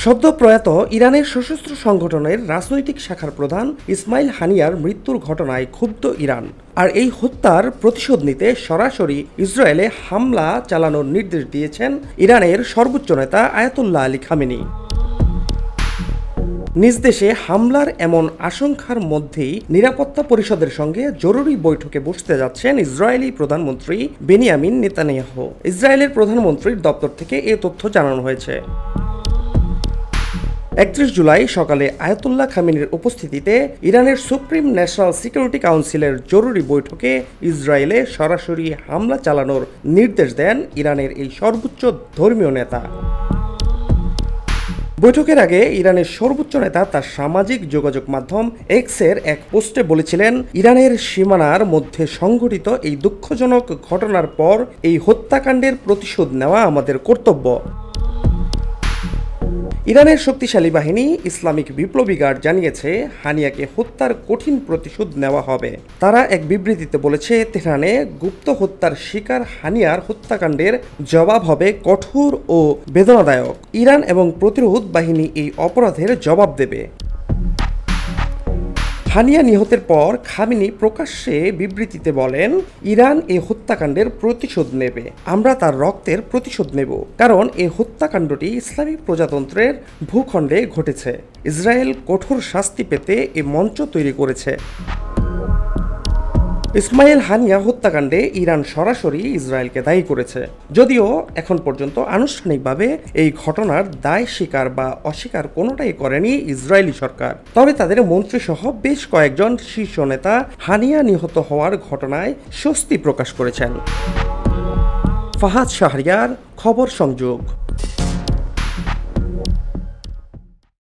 সদ্য প্রয়াত ইরানের সশস্ত্র সংগঠনের রাজনৈতিক শাখার প্রধান ইসমাইল হানিয়ার মৃত্যুর ঘটনায় ক্ষুব্ধ ইরান। আর এই হত্যার প্রতিশোধ নিতে সরাসরি ইসরায়েলে হামলা চালানোর নির্দেশ দিয়েছেন ইরানের সর্বোচ্চ নেতা আয়াতুল্লাহ আলী খামেনি। নিজ দেশে হামলার এমন আশঙ্কার মধ্যেই নিরাপত্তা পরিষদের সঙ্গে জরুরি বৈঠকে বসতে যাচ্ছেন ইসরায়েলি প্রধানমন্ত্রী বেনিয়ামিন নেতানিয়াহু। ইসরায়েলের প্রধানমন্ত্রীর দপ্তর থেকে এ তথ্য জানানো হয়েছে। 31 জুলাই সকালে আয়াতুল্লাহ খামেনির উপস্থিতিতে ইরানের সুপ্রিম ন্যাশনাল সিকিউরিটি কাউন্সিলের জরুরি বৈঠকে ইসরায়েলে সরাসরি হামলা চালানোর নির্দেশ দেন ইরানের এই সর্বোচ্চ ধর্মীয় নেতা। বৈঠকের আগে ইরানের সর্বোচ্চ নেতা তার সামাজিক যোগাযোগ মাধ্যম এক্সের এক পোস্টে বলেছিলেন, ইরানের সীমানার মধ্যে সংঘটিত এই দুঃখজনক ঘটনার পর এই হত্যাকাণ্ডের প্রতিশোধ নেওয়া আমাদের কর্তব্য। ইরানের শক্তিশালী বাহিনী ইসলামিক বিপ্লবী গার্ড জানিয়েছে, হানিয়াকে হত্যার কঠিন প্রতিশোধ নেওয়া হবে। তারা এক বিবৃতিতে বলেছে, তেহরানে গুপ্ত হত্যার শিকার হানিয়ার হত্যাকাণ্ডের জবাব হবে কঠোর ও বেদনাদায়ক। ইরান এবং প্রতিরোধ বাহিনী এই অপরাধের জবাব দেবে। হানিয়া নিহতের পর খামেনি প্রকাশ্যে বিবৃতিতে বলেন, ইরান এই হত্যাকাণ্ডের প্রতিশোধ নেবে। আমরা তার রক্তের প্রতিশোধ নেব, কারণ এই হত্যাকাণ্ডটি ইসলামী প্রজাতন্ত্রের ভূখণ্ডে ঘটেছে। ইসরায়েল কঠোর শাস্তি পেতে এ মঞ্চ তৈরি করেছে। ইসমাইল হানিয়া হত্যাকাণ্ডে ইরান সরাসরি ইসরায়েলকে দায়ী করেছে, যদিও এখন পর্যন্ত আনুষ্ঠানিকভাবে এই ঘটনার দায় স্বীকার বা অস্বীকার কোনোটাই করেনি ইসরায়েলি সরকার। তবে তাদের মন্ত্রীসহ বেশ কয়েকজন শীর্ষ নেতা হানিয়া নিহত হওয়ার ঘটনায় স্বস্তি প্রকাশ করেছেন। ফাহাদ শাহরিয়ার, খবর সংযোগ।